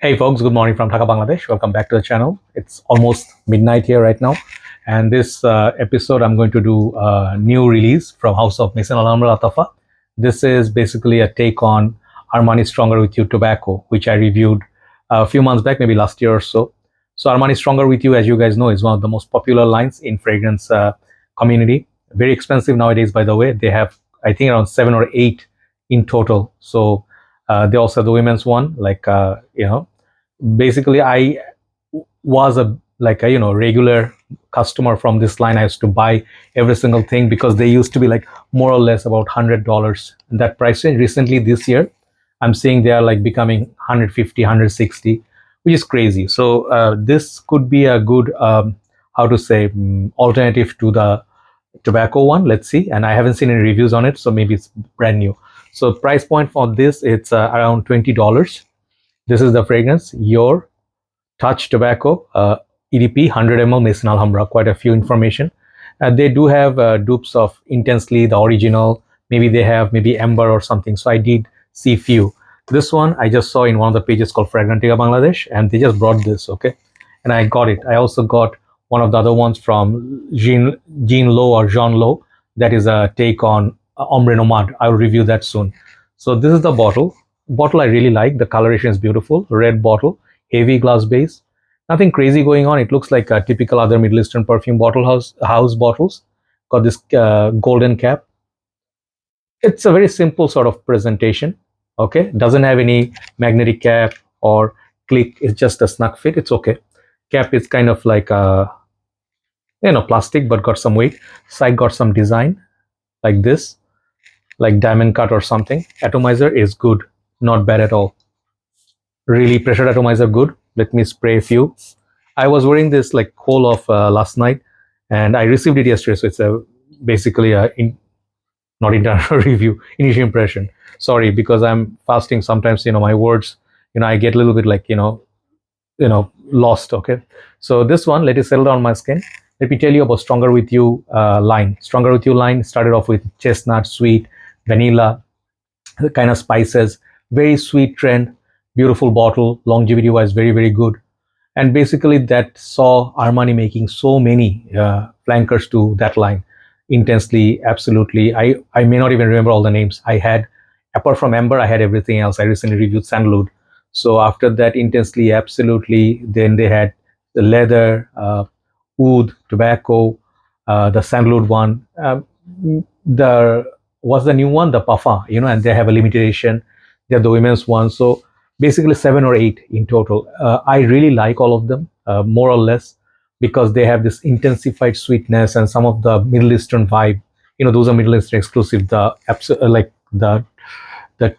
Hey folks, good morning from Dhaka, Bangladesh. Welcome back to the channel. It's almost midnight here right now. And this episode, I'm going to do a new release from House of Maison Alhambra Atafa. This is basically a take on Armani Stronger With You tobacco, which I reviewed a few months back, maybe last year or so. So Armani Stronger With You, as you guys know, is one of the most popular lines in fragrance community. Very expensive nowadays, by the way. They have, I think, around 7 or 8 in total. So they also have the women's one, basically I was a regular customer from this line. I used to buy every single thing because they used to be like more or less about $100 in that price range. Recently this year I'm seeing they are like becoming 150, 160, which is crazy. So this could be a good how to say alternative to the tobacco one. Let's see. And I haven't seen any reviews on it, so maybe it's brand new. So price point for this, it's around $20. This is the fragrance, Your Touch Tobacco, EDP 100 ml Maison Alhambra. Quite a few information. They do have dupes of Intensely, the original. Maybe they have maybe Amber or something. So I did see few. This one I just saw in one of the pages called Fragrantica Bangladesh, and they just brought this, okay? And I got it. I also got one of the other ones from Jean Lowe or Jean Lowe. That is a take on Ombre Nomad. I'll review that soon. So this is the bottle I really like. The coloration is beautiful. Red bottle, heavy glass base. Nothing crazy going on. It looks like a typical other Middle Eastern perfume bottle house bottles. Got this golden cap. It's a very simple sort of presentation. Okay, doesn't have any magnetic cap or click. It's just a snug fit. It's okay. Cap is kind of like a plastic, but got some weight. Side got some design like this, like diamond cut or something. Atomizer is good, not bad at all. Really, pressure atomizer good. Let me spray a few. I was wearing this like whole of last night, and I received it yesterday. So it's basically not internal review, initial impression. Sorry, because I'm fasting. Sometimes my words, I get a little bit like lost. Okay, so this one, let it settle down my skin. Let me tell you about Stronger With You line. Stronger With You line started off with chestnut, sweet, vanilla, the kind of spices. Very sweet trend. Beautiful bottle, longevity wise very, very good. And basically that saw Armani making so many flankers to that line. Intensely, absolutely. I may not even remember all the names. I had, apart from Amber, I had everything else. I recently reviewed Sandalwood. So after that, Intensely, absolutely. Then they had the leather, oud, tobacco, the Sandalwood one. What's the new one? The Parfum, and they have a limited edition. They have the women's one. So basically 7 or 8 in total. I really like all of them, more or less, because they have this intensified sweetness and some of the Middle Eastern vibe. Those are Middle Eastern exclusive. Like the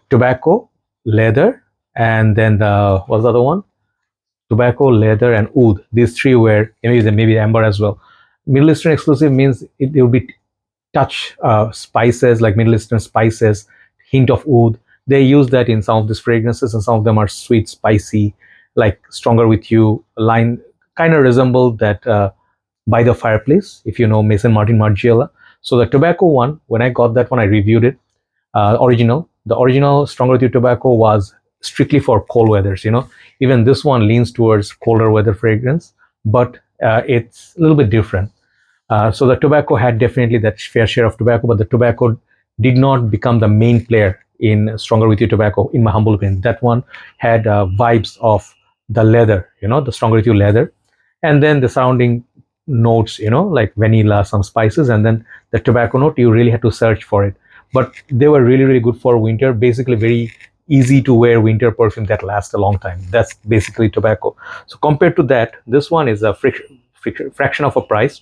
tobacco, leather, and then what's the other one? Tobacco, leather, and oud. These three were maybe amber as well. Middle Eastern exclusive means it will be touch spices like Middle Eastern spices, hint of oud. They use that in some of these fragrances, and some of them are sweet, spicy, like Stronger With You line. Kind of resemble that By the Fireplace, if you know Maison Martin Margiela. So the tobacco one, when I got that one, I reviewed it. The original Stronger With You tobacco was strictly for cold weathers. Even this one leans towards colder weather fragrance, but it's a little bit different. So the tobacco had definitely that fair share of tobacco, but the tobacco did not become the main player in Stronger With You tobacco, in my humble opinion. That one had vibes of the leather, the Stronger With You leather, and then the surrounding notes, like vanilla, some spices, and then the tobacco note. You really had to search for it, but they were really, really good for winter. Basically, very easy to wear winter perfume that lasts a long time. That's basically tobacco. So compared to that, this one is a fraction of a price.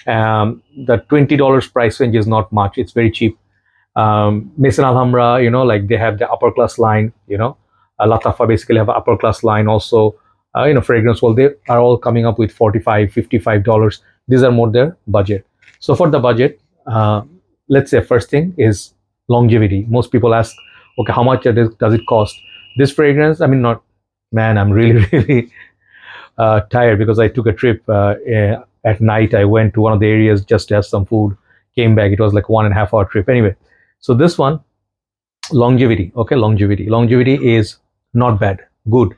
The $20 price range is not much. It's very cheap. Maison Alhambra, like they have the upper class line, Latafa basically have an upper class line also. Fragrance, well, they are all coming up with $45, $55. These are more their budget. So for the budget, let's say first thing is longevity. Most people ask, okay, how much does it cost? This fragrance, I'm really, really tired because I took a trip at night. I went to one of the areas just to have some food, came back. It was like 1.5 hour trip. Anyway, so this one, longevity. Okay, longevity is not bad, good.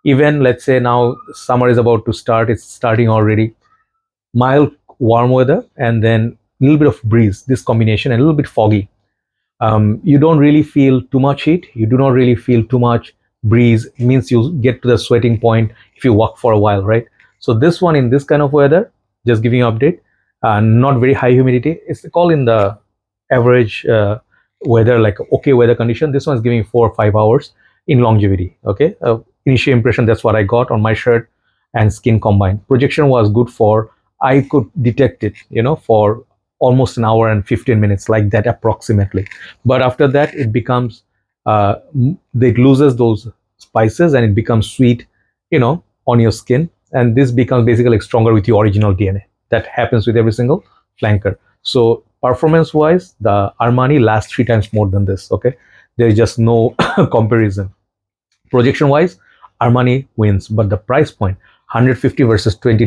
Even let's say now summer is about to start, it's starting already, mild warm weather and then a little bit of breeze, this combination, and a little bit foggy. You don't really feel too much heat, you do not really feel too much breeze. It means you get to the sweating point if you walk for a while, right? So this one in this kind of weather, just giving you update, not very high humidity, it's called in the average weather, like okay weather condition. This one is giving 4 or 5 hours in longevity. Okay, initial impression, that's what I got on my shirt and skin combined. Projection was good for, I could detect it, for almost an hour and 15 minutes, like that approximately. But after that it becomes it loses those spices and it becomes sweet, on your skin. And this becomes basically like stronger with your original DNA. That happens with every single flanker. So performance wise, the Armani lasts 3 times more than this. Okay, there is just no comparison. Projection wise, Armani wins, but the price point, 150 versus $20,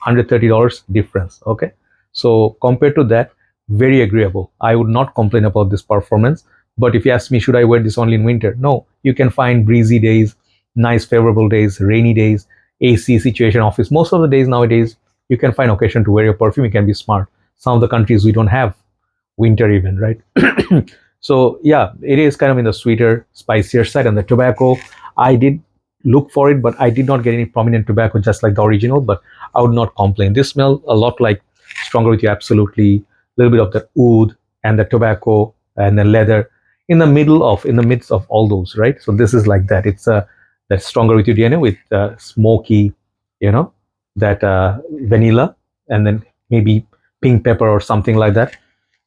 $130 difference. Okay, so compared to that, very agreeable. I would not complain about this performance. But if you ask me, should I wear this only in winter? No, you can find breezy days, nice favorable days, rainy days, AC situation, office. Most of the days nowadays, you can find occasion to wear your perfume. You can be smart. Some of the countries we don't have winter even, right? So yeah, it is kind of in the sweeter, spicier side. And the tobacco, I did look for it, but I did not get any prominent tobacco, just like the original. But I would not complain. This smell a lot like Stronger With You, absolutely. A little bit of the oud and the tobacco and the leather in the midst of all those, right? So this is like that. It's that Stronger With You DNA with smoky, that vanilla, and then maybe pink pepper or something like that.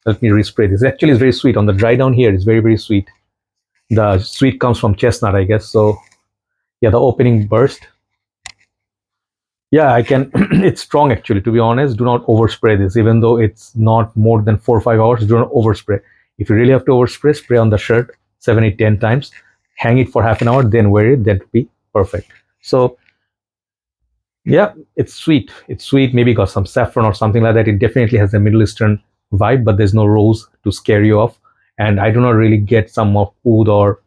Let me respray this. Actually, it's very sweet. On the dry down here, it's very, very sweet. The sweet comes from chestnut, I guess. So yeah, the opening burst. Yeah, I can. It's strong actually. To be honest, do not overspray this. Even though it's not more than 4 or 5 hours, do not overspray. If you really have to overspray, spray on the shirt 7, 8, 10 times. Hang it for half an hour, then wear it. That would be perfect. So yeah, it's sweet. It's sweet. Maybe got some saffron or something like that. It definitely has a Middle Eastern vibe, but there's no rose to scare you off. And I do not really get some of oud or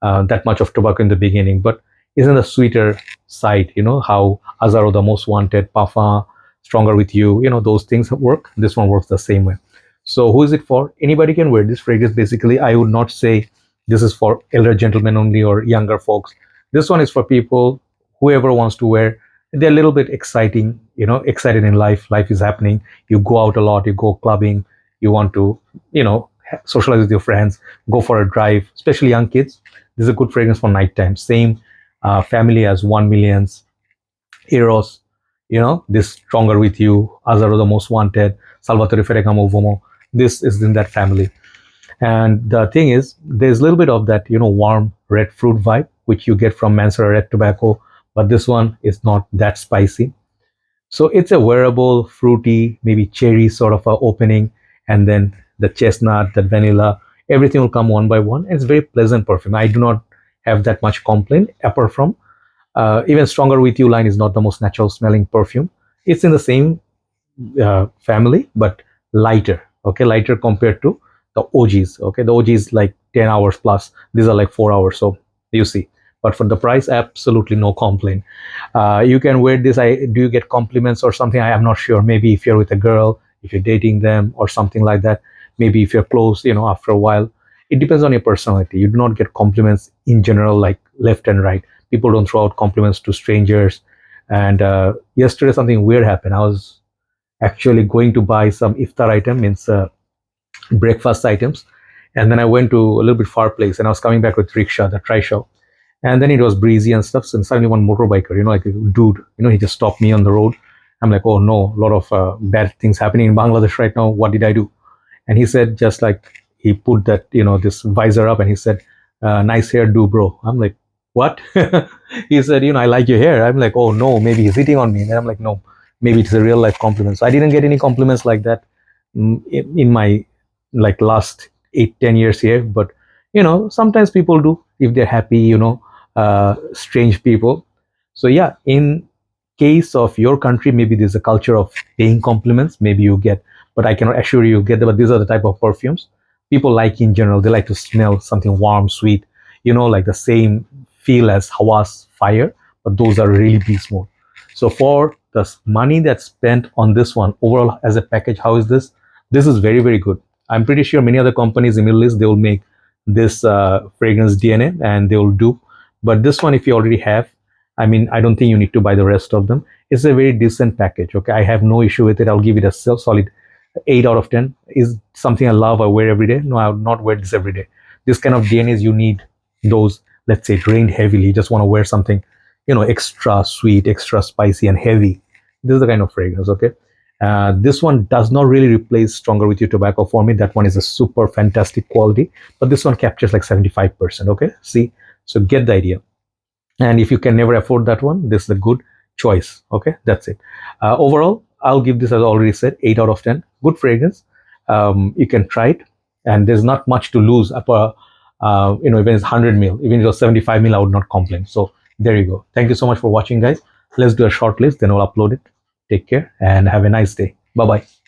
that much of tobacco in the beginning, but isn't the sweeter side, how Azaro, the most wanted, Parfum, Stronger With You, those things work. This one works the same way. So who is it for? Anybody can wear this fragrance. Basically, I would not say this is for elder gentlemen only or younger folks. This one is for people, whoever wants to wear. They're a little bit exciting, excited in life. Life is happening. You go out a lot, you go clubbing, you want to, socialize with your friends, go for a drive, especially young kids. This is a good fragrance for nighttime. Same family as 1 Million's, Eros, this Stronger With You, Azaro, the Most Wanted, Salvatore Ferragamo Uomo. This is in that family. And the thing is, there's a little bit of that, warm red fruit vibe, which you get from Mansara Red Tobacco, but this one is not that spicy. So it's a wearable, fruity, maybe cherry sort of a opening, and then the chestnut, the vanilla, everything will come one by one. And it's very pleasant perfume. I do not have that much complaint, apart from even Stronger With You line is not the most natural smelling perfume. It's in the same family, but lighter. Okay, lighter compared to the OGs. Okay, the OGs like 10 hours plus. These are like 4 hours. So you see. But for the price, absolutely no complaint. You can wear this. Do you get compliments or something? I am not sure. Maybe if you're with a girl, if you're dating them or something like that. Maybe if you're close, after a while. It depends on your personality. You do not get compliments in general, like left and right. People don't throw out compliments to strangers. And yesterday something weird happened. I was actually going to buy some iftar item, means breakfast items. And then I went to a little bit far place and I was coming back with rickshaw, the trishaw. And then it was breezy and stuff. And suddenly one motorbiker, like a dude, he just stopped me on the road. I'm like, oh no, a lot of bad things happening in Bangladesh right now. What did I do? And he said, just like, he put that, this visor up and he said, nice hair do, bro. I'm like, what? He said, I like your hair. I'm like, oh no, maybe he's hitting on me. And I'm like, no, maybe it's a real life compliment. So I didn't get any compliments like that in my like last 8-10 years here. But, sometimes people do if they're happy, strange people. So yeah, in case of your country, maybe there's a culture of paying compliments. Maybe you get, but I cannot assure you get them. But these are the type of perfumes people like in general. They like to smell something warm, sweet, like the same feel as Hawa's fire, but those are really beast mode. So for the money that's spent on this one overall as a package, how is this? This is very, very good. I'm pretty sure many other companies in Middle East, they will make this fragrance DNA and they will do. But this one, if you already have, I mean, I don't think you need to buy the rest of them. It's a very decent package. Okay, I have no issue with it. I'll give it a solid 8 out of 10. Is something I love, I wear every day? No, I would not wear this every day. This kind of DNAs, you need those, let's say, drained heavily. You just want to wear something, extra sweet, extra spicy, and heavy. This is the kind of fragrance, okay? This one does not really replace Stronger With You tobacco for me. That one is a super fantastic quality, but this one captures like 75%, okay? See, so get the idea. And if you can never afford that one, this is a good choice, okay? That's it. Overall, I'll give this, as I already said, 8 out of 10. Good fragrance. You can try it, and there's not much to lose. Even if it's 100 mil, even if it was 75 mil, I would not complain. So there you go. Thank you so much for watching, guys. Let's do a short list, then I'll upload it. Take care and have a nice day. Bye bye.